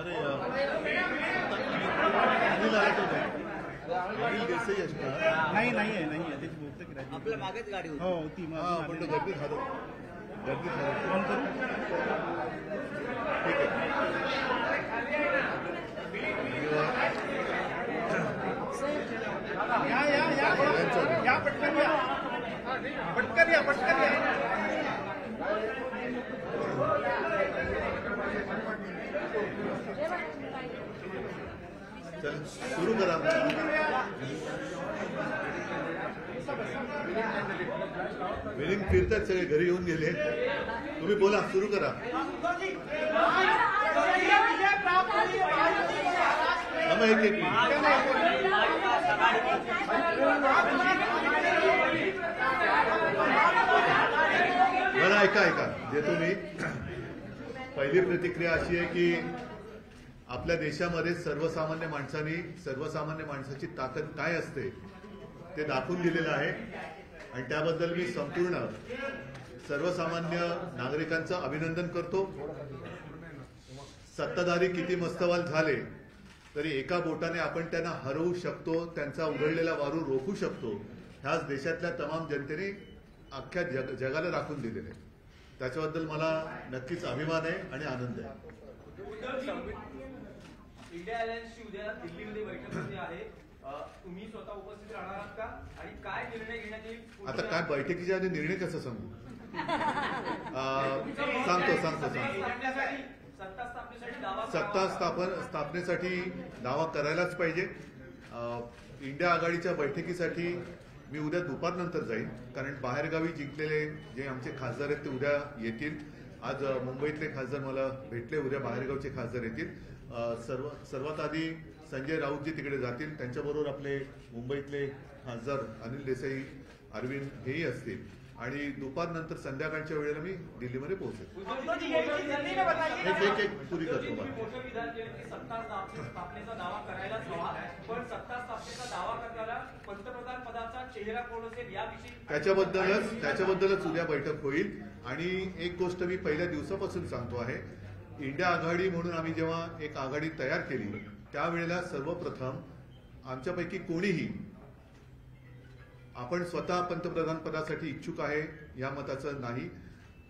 अरे अनिल आला तो अनिल देसाई असणार नाही त्याची बहुतेक आपल्या मागेच गाडी होती. हो ती पण तो गर्दीत हरव फोन करू ठीक आहे. या पटकन या चल सुरू करा. विलिंग फिरतात सगळे घरी येऊन गेले. तुम्ही बोला सुरू करा. एक बरं ऐका देतो मी. पहिली प्रतिक्रिया अशी आहे की आपल्या देशामध्ये सर्वसामान्य माणसाची ताकद काय असते ते दाखवून दिलेलं आहे आणि त्याबद्दल मी संपूर्ण सर्वसामान्य नागरिकांचं अभिनंदन करतो. सत्ताधारी किती मस्तवाल झाले तरी एका बोटाने आपण त्यांना हरवू शकतो, त्यांचा उघडलेला वारू रोखू शकतो. ह्याच देशातल्या तमाम जनतेने अख्ख्या जगाला दाखवून दिलेले आहे. त्याच्याबद्दल मला नक्कीच अभिमान आहे आणि आनंद आहे. इंडिया अलायन्सची उद्या दिल्लीमध्ये बैठक होते आहे. तुम्ही स्वतः उपस्थित राहणार आहात का आणि काय निर्णय घेण्यात येईल? आता काय बैठकीच्या आधी निर्णय कसं सांगू? सांगतो. सत्ता स्थापनेसाठी दावा करायलाच पाहिजे. इंडिया आघाडीच्या बैठकीसाठी मी उद्या दुपारनंतर जाईन, कारण बाहेरगावी जिंकलेले जे आमचे खासदार आहेत ते उद्या येतील. आज मुंबईतले खासदार मला भेटले, उद्या बाहेरगावचे खासदार येतील. सर्वात आधी संजय राऊतजी तिकडे जातील, त्यांच्याबरोबर आपले मुंबईतले खासदार अनिल देसाई, अरविंद हेही असतील आणि दुपारनंतर संध्याकाळच्या वेळेला मी दिल्लीमध्ये पोहोचेल. एक पुरी करतो. सत्ता स्थापनेचा दावा करायलाच हवा, पण सत्ता स्थापनेचा दावा करताना पंतप्रधान पदाचा चेहरा कोण असेल याविषयी त्याच्याबद्दलच उद्या बैठक होईल. आणि एक गोष्ट मी पहिल्या दिवसापासून सांगतो आहे, इंडिया आघाडी म्हणून आम्ही जेव्हा एक आघाडी तयार केली त्यावेळेला सर्वप्रथम आमच्यापैकी कोणीही आपण स्वतः पंतप्रधान पदासाठी इच्छुक आहे या मताचं नाही.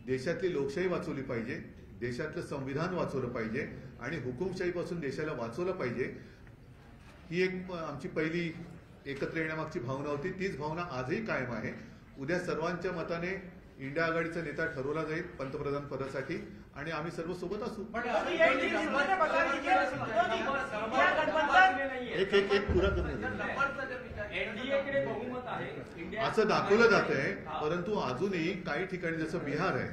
देशातली लोकशाही वाचवली पाहिजे, देशातलं संविधान वाचवलं पाहिजे आणि हुकुमशाहीपासून देशाला वाचवलं पाहिजे. ही एक आमची पहिली एकत्र येण्यामागची भावना होती. तीच भावना आजही कायम आहे. उद्या सर्वांच्या मताने इंडिया आघाडीचा नेता ठरवला जाईल पंतप्रधान पदासाठी आणि आम्ही सर्व सोबत असू. एक पुरा असं दाखवलं जात आहे, परंतु अजूनही काही ठिकाणी जसं बिहार आहे,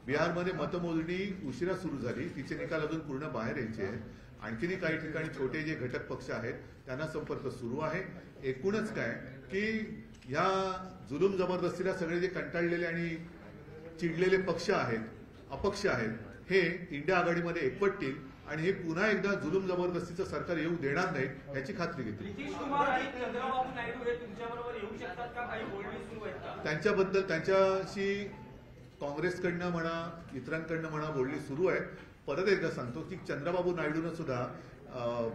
बिहारमध्ये मतमोजणी उशिरा सुरू झाली, तिचे निकाल अजून पूर्ण बाहेर यायचे आहेत. आणखीनही काही ठिकाणी छोटे जे घटक पक्ष आहेत त्यांना संपर्क सुरू आहे. एकूणच काय की ह्या जुलूम जबरदस्तीला सगळे जे कंटाळलेले आणि चिडलेले पक्ष आहेत, अपक्ष आहेत, हे इंडिया आघाडीमध्ये एकवटतील आणि हे पुन्हा एकदा जुलूम जबरदस्तीचं सरकार येऊ देणार नाही याची खात्री घेतील. त्यांच्याबद्दल त्यांच्याशी काँग्रेसकडनं म्हणा इतरांकडनं म्हणा बोलणी सुरू आहे. परत एकदा सांगतो की चंद्रबाबू नायडूनं सुद्धा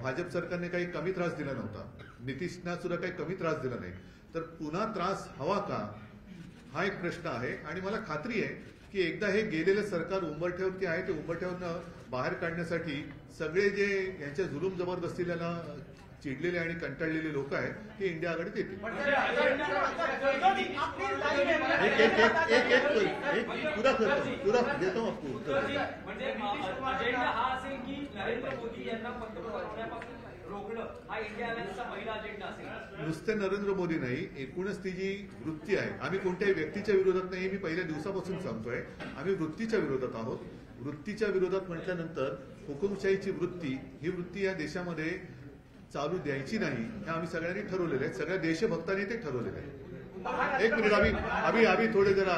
भाजप सरकारने काही कमी त्रास दिला नव्हता, नितीशना सुद्धा काही कमी त्रास दिला नाही. तर पुन्हा त्रास हवा का हा एक प्रश्न आहे. आणि मला खात्री आहे की एकदा हे गेलेलं सरकार उंबरठ्यावरती आहे ते उंबरठ्यावरनं बाहेर काढण्यासाठी सगळे जे यांच्या जुलूम जबरदस्तीला चिडलेले आणि कंटाळलेले लोक आहेत ते इंडिया आघाडीत येतील. पुरा देतो म्हणजे अजेंडा हा असेल की नरेंद्र मोदी यांना पंतप्रधान होण्यापासून रोखणं हा इंडिया अलायन्सचा पहिला अजेंडा असेल. नुसते नरेंद्र मोदी नाही, एकूणच ती जी वृत्ती आहे, आम्ही कोणत्याही व्यक्तीच्या विरोधात नाही, मी पहिल्या दिवसापासून सांगतोय. आम्ही वृत्तीच्या विरोधात आहोत. वृत्तीच्या विरोधात म्हटल्यानंतर हुकुमशाहीची वृत्ती, ही वृत्ती या देशामध्ये चालू द्यायची नाही हे आम्ही सगळ्यांनी ठरवलेलं आहे. सगळ्या देशभक्तांनी ते ठरवलेलं आहे. एक मिनिट, अभी थोड़े जरा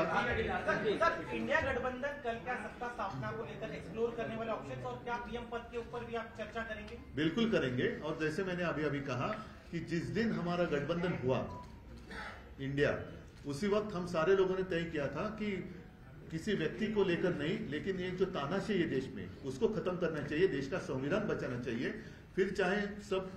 इंडिया गठबंधन कल क्या सत्ता स्थापना को लेकर एक्सप्लोर करने वाले ऑप्शंस और क्या पीएम पद के ऊपर भी आप चर्चा करेंगे? बिल्कुल करेंगे. और जैसे मैंने अभी कहा कि जिस दिन हमारा गठबंधन हुआ इंडिया, उसी वक्त हम सारे लोगों ने तय किया था कि किसी व्यक्ति को लेकर नहीं, लेकिन ये जो तानाशाही है देश में उसको खत्म करना चाहिए, देश का संविधान बचाना चाहिए। फिर चाहे सब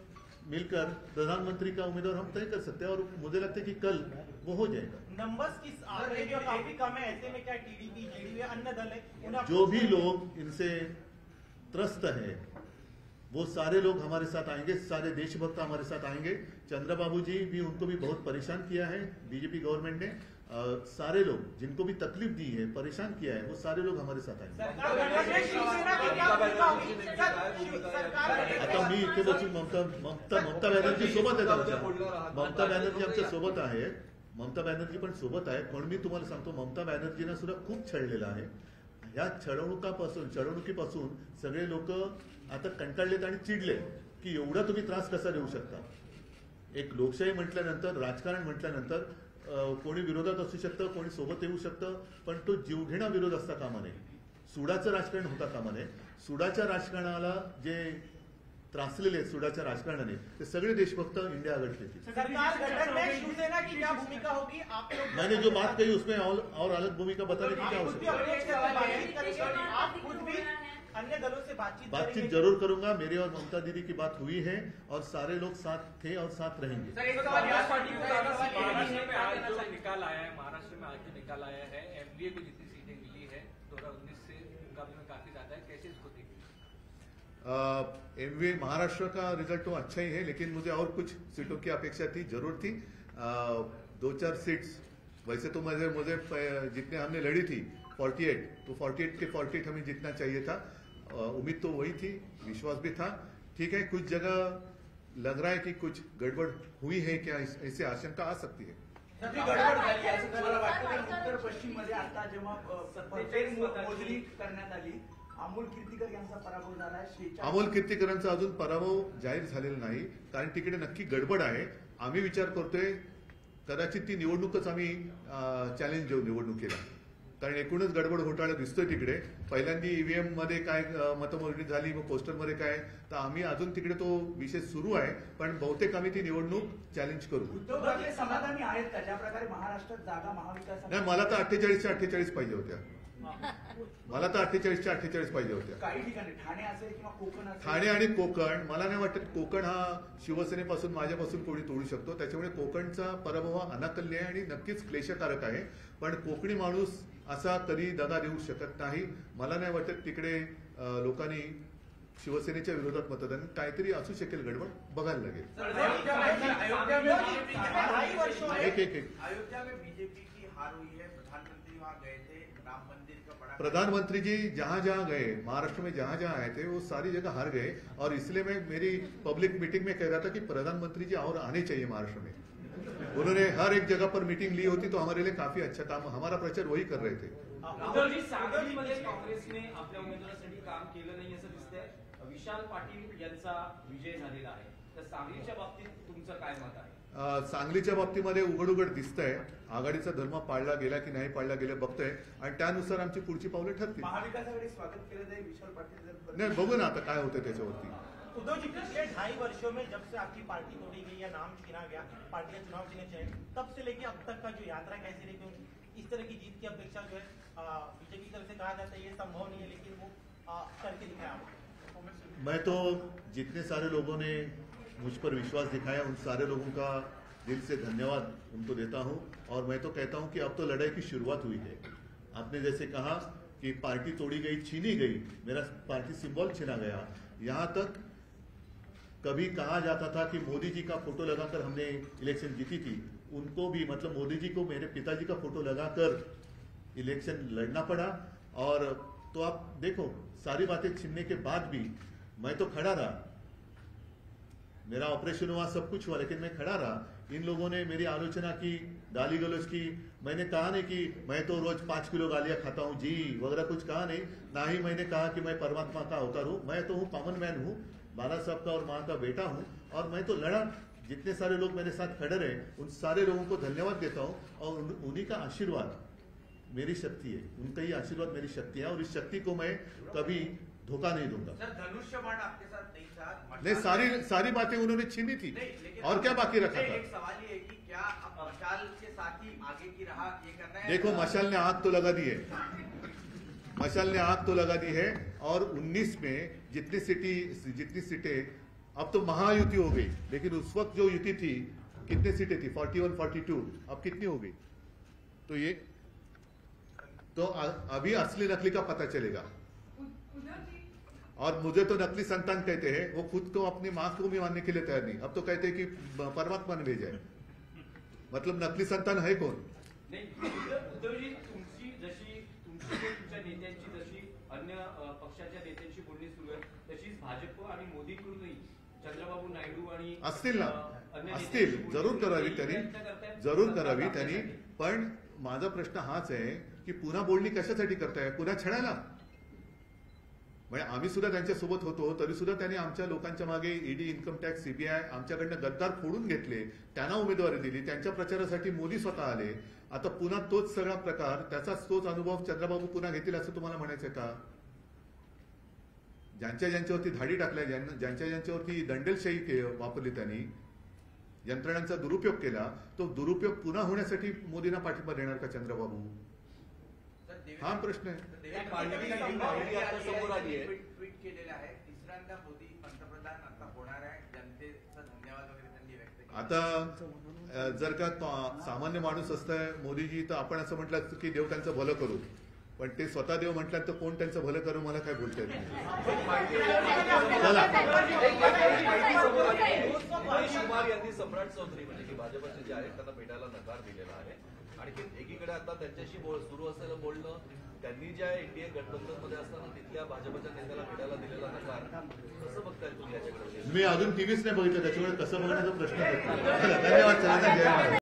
मिलकर प्रधानमंत्री का उम्मीदवार हम तय कर सकते हैं और मुझे लगता है कि कल वो हो जाएगा। नंबर्स की आंकड़े जो काफी कम है, ऐसे में क्या टीडीपी जेडीयू अन्य दल है उन्हें जो भी लोग इनसे त्रस्त है वो सारे लोग हमारे साथ आएंगे, सारे देशभक्त हमारे साथ आएंगे। चंद्रबाबू जी भी, उनको भी बहुत परेशान किया है बीजेपी गवर्नमेंट ने। सारे लोग जिनको भी तकलीफ दी है, परेशान किया है, वो सारे लोग हमारे साथ आएंगे। आता मी इथे बसून ममता बॅनर्जी सोबत आहेत आमच्या, ममता बॅनर्जी आमच्या सोबत आहे, ममता बॅनर्जी पण सोबत आहे। पण मी तुम्हाला सांगतो, ममता बॅनर्जींना सुद्धा खूप छळलेलं आहे। या छळवणुकीपासून सगळे लोक आता कंटाळलेत आणि चिडले की एवढा तुम्ही त्रास कसा देऊ शकता। एक लोकशाही म्हटल्यानंतर, राजकारण म्हटल्यानंतर कोणी विरोधात असू शकतं, कोणी सोबत येऊ शकतं, पण तो जीवघेणा विरोध असता कामा नये, सुडाचं राजकारण होता कामा नये। सुडाच्या राजकारणाला जे त्रासलेले सुडाच्या राजकारणाने ते सगळे देशभक्त इंडिया आघाड़ी थे। सरकार गठन में शिवसेना की क्या भूमिका होगी? आप लोग मैंने जो बात कही उसमें और अलग भूमिका बताने की क्या आवश्यकता है? आप खुद भी अन्य दलों से बातचीत जरूर करूंगा। मेरी और ममता दीदी की बात हुई है और सारे लोग साथ थे और साथ रहेंगे। महाराष्ट्र में आज जो निकाल आया है, महाराष्ट्र में आज जो निकाल आया है, एमडीए को जितनी सीटें मिली है 2019 से मुकाबले में काफी ज्यादा है, कैसे इसको देखिए? एमवी महाराष्ट्र का रिजल्ट तो अच्छा ही है, लेकिन मुझे और कुछ सीटों की अपेक्षा थी, जरूर थी। 2-4 सीट्स वैसे तो मुझे जितने हमने लड़ी थी 48, तो 48 के 48 हमें जीतना चाहिए था। उम्मीद तो वही थी, विश्वास भी था। ठीक है, कुछ जगह लग रहा है कि कुछ गड़बड़ हुई है क्या, ऐसी आशंका आ सकती है। गडबड झाली असं तुम्हाला वाटतं? तर उत्तर पश्चिम मध्ये आता जेव्हा मोजणी करण्यात आली, अमोल कीर्तीकर यांचा पराभव झाला आहे। अमोल कीर्तीकरांचा अजून पराभव जाहीर झालेला नाही, कारण तिकडे नक्की गडबड आहे। आम्ही विचार करतोय कदाचित ती निवडणूकच आम्ही चॅलेंज देऊ निवडणुकीला, कारण एकूणच गडबड घोटाळा दिसतोय तिकडे। पहिल्यांदा ईव्हीएम मध्ये काय मतमोजणी झाली, मग पोस्टरमध्ये काय, तर आम्ही अजून तिकडे तो विषय सुरू आहे, पण बहुतेक आम्ही ती निवडणूक चॅलेंज करू। उद्धव ठाकरे समाधानी आहेत का ज्या प्रकारे महाराष्ट्रात जागा महाविकास? नाही, मला तर 48च्या 48 पाहिजे होत्या, मला तर 48च्या 48 पाहिजे होत्या। काही ठिकाणी ठाणे असेल किंवा कोकण असेल, ठाणे आणि कोकण, मला नाही वाटत कोकण हा शिवसेनेपासून माझ्यापासून कोणी तोडू शकतो, त्याच्यामुळे कोकणचा पराभव हा अनाकल्य आहे आणि नक्कीच क्लेशकारक आहे। पण कोकणी माणूस असा कधी दगा देऊ शकत नाही। मला नाही वाटत तिकडे लोकांनी शिवसेनेच्या विरोधात मतदान, काहीतरी असू शकेल गडबड, बघायला लागेल। अयोध्या में बीजेपी की हार हुई है, प्रधानमंत्री वहां गए थे, राम मंदिर का बड़ा प्रधानमंत्री जी जहां जहां गए, महाराष्ट्र में जहां जहां आए थे वो सारी जगह हार गए, और इसलिए मैं मेरी पब्लिक मीटिंग में कह रहा था कि प्रधानमंत्री जी और आने चाहिए महाराष्ट्र में। उन्होंने हर एक जगह पर मीटिंग ली होती तो हमारे लिए काफी अच्छा काम, हमारा प्रचार वही कर रहे थे। उद्धवजी, सांगलीमध्ये काँग्रेसने आपल्या उमेदवारासाठी काम केलं नाही असं दिसतंय। विशाल पाटील यांचा विजय झालेला आहे, तर सांगलीच्या बाबतीत तुमचं काय मत आहे? सांगलीच्या बाबतीमध्ये उघड दिसतंय, आघाडीचा धर्म पाळला गेला की नाही पाळला गेला बघतोय, आणि त्यानुसार आमची पुढची पावलं ठरतील। महाविकासाकडे स्वागत केलं जाईल विशाल पाटील जर नाही, बघू ना आता काय होतं त्याच्यावरती। उद्धव जी, पिछले 2.5 वर्षों में जब से आपकी पार्टी तोड़ी गई या नाम छीना गया, पार्टी का चुनाव छीने चाहिए, तब से लेके अब तक का जो यात्रा कैसी रही? क्योंकि इस तरह की जीत की अपेक्षा जो है बीजेपी की तरफ से कहा जाता है ये संभव नहीं है, लेकिन वो करके दिखाया आपको। मैं तो जितने सारे लोगों ने मुझ पर विश्वास दिखाया उन सारे लोगों का दिल से धन्यवाद उनको देता हूं, और मैं तो कहता हूं कि अब तो लड़ाई की शुरुआत हुई है। आपने जैसे कहा कि पार्टी तोड़ी गई, छीनी गई, मेरा पार्टी सिंबल छीना गया। यहां तक कभी कहा जाता था कि मोदी जी का फोटो लगाकर हमने इलेक्शन जीती थी, उनको भी, मतलब मोदी जी को मेरे पिताजी का फोटो लगाकर इलेक्शन लड़ना पड़ा। और तो आप देखो, सारी बातें छीनने के बाद भी मैं तो खड़ा रहा, मेरा ऑपरेशन हुआ, सब कुछ हुआ, लेकिन मैं खड़ा रहा। इन लोगों ने मेरी आलोचना की, गाली गलौज की। मैंने कहा नहीं कि मैं तो रोज 5 किलो गालियां खाता हूं जी वगैरह, कुछ कहा नहीं। ना ही मैंने कहा कि मैं परमात्मा का अवतार हूं, मैं तो हूं कॉमन मैन हूं, बाला साहब का और मां का बेटा हूं, और मैं तो लड़ा। जितने सारे लोग मेरे साथ खड़े रहे उन सारे लोगों को धन्यवाद देता हूं, और उन्हीं का आशीर्वाद मेरी शक्ति है, उनका ही आशीर्वाद मेरी शक्ति है, और इस शक्ति को मैं कभी धोखा नहीं दूंगा। सर धनुष्यबाण आपके साथ नहीं था, नहीं, सारी बातें उन्होंने छीनी थी, और क्या बाकी रखा था? एक सवाल ये है कि क्या क्या अब मशाल के साथ ही आगे की राह ये करना है? देखो मशाल ने आग तो लगा दी है, मशाल ने आग तो लगा दी है। और 19 में जितनी सीटें, अब तो महायुति हो गई, लेकिन उस वक्त जो युति थी कितनी सीटें थी? 41, 42, अब कितनी हो गई? तो ये तो अभी असली नकली का पता चलेगा। और मुझे तो नकली संतान कहते हैं, वो खुद को अपनी मां को भी मानने के लिए तैयार नहीं। अब तो कहते हैं कि परमात्मा ने भेजा है, मतलब नकली संतान है कौन? नाही उद्धवजी, तुमची तुमच्या नेत्यांची जशी अन्य पक्षाच्या नेत्यांशी बोलणी सुरू आहे, तशीच भाजप आणि मोदींकडूनही चंद्रबाबू नायडू आणि असतील ना, अन्य असतील, नेत्यांशी जरूर बोलणी करावी सुरू त्यांनी, प्रयत्न करतायत. जरूर करावी त्यांनी। पण माझा प्रश्न हाच आहे की पुन्हा बोलणी कशासाठी करताय? पुन्हा छळायला? म्हणजे आम्ही सुद्धा त्यांच्यासोबत होतो, तरी सुद्धा त्यांनी आमच्या लोकांच्या मागे ईडी, इन्कम टॅक्स, सीबीआय आमच्याकडनं गद्दार फोडून घेतले, त्यांना उमेदवारी दिली, त्यांच्या प्रचारासाठी मोदी स्वतः आले। आता पुन्हा तोच सगळा प्रकार, त्याचाच तोच अनुभव चंद्रबाबू पुन्हा घेतील असं तुम्हाला म्हणायचं का? ज्यांच्यावरती धाडी टाकल्या, ज्यांच्यावरती दंडेलशाही वापरली, त्यांनी यंत्रणांचा दुरुपयोग केला, तो दुरुपयोग पुन्हा होण्यासाठी मोदींना पाठिंबा देणार का चंद्रबाबू? हा प्रश्न आहे। ट्विट केलेलं आहे, तिसऱ्यांदा मोदी पंतप्रधान आता होणार आहे, जनतेचा धन्यवाद वगैरे त्यांनी व्यक्त केला। आता जर का सामान्य माणूस असतंय मोदीजी, तर आपण असं म्हटलं असतं की देव त्यांचं भलं करू, पण ते स्वतः देव म्हटलं तर कोण त्यांचं भलं करू मला काय बोलता येत नाही। चला, मनीष कुमार यांनी सम्राट चौधरी म्हणजे की भाजपचे जे आहेत त्यांना भेटायला नकार दिलेला आहे। आणखी एकीकडे आता त्यांच्याशी सुरू असलेलं बोलणं, त्यांनी ज्या एनडीए गठबंधनमध्ये असताना तिथल्या भाजपच्या नेत्याला भेटायला दिलेला नकार, कसं बघताय तुम्ही याच्याकडे? मी अजून टीव्हीच नाही बघितलं, त्याच्यामुळे कसं बघण्याचा प्रश्न आहे। धन्यवाद, चला, जय महाराज।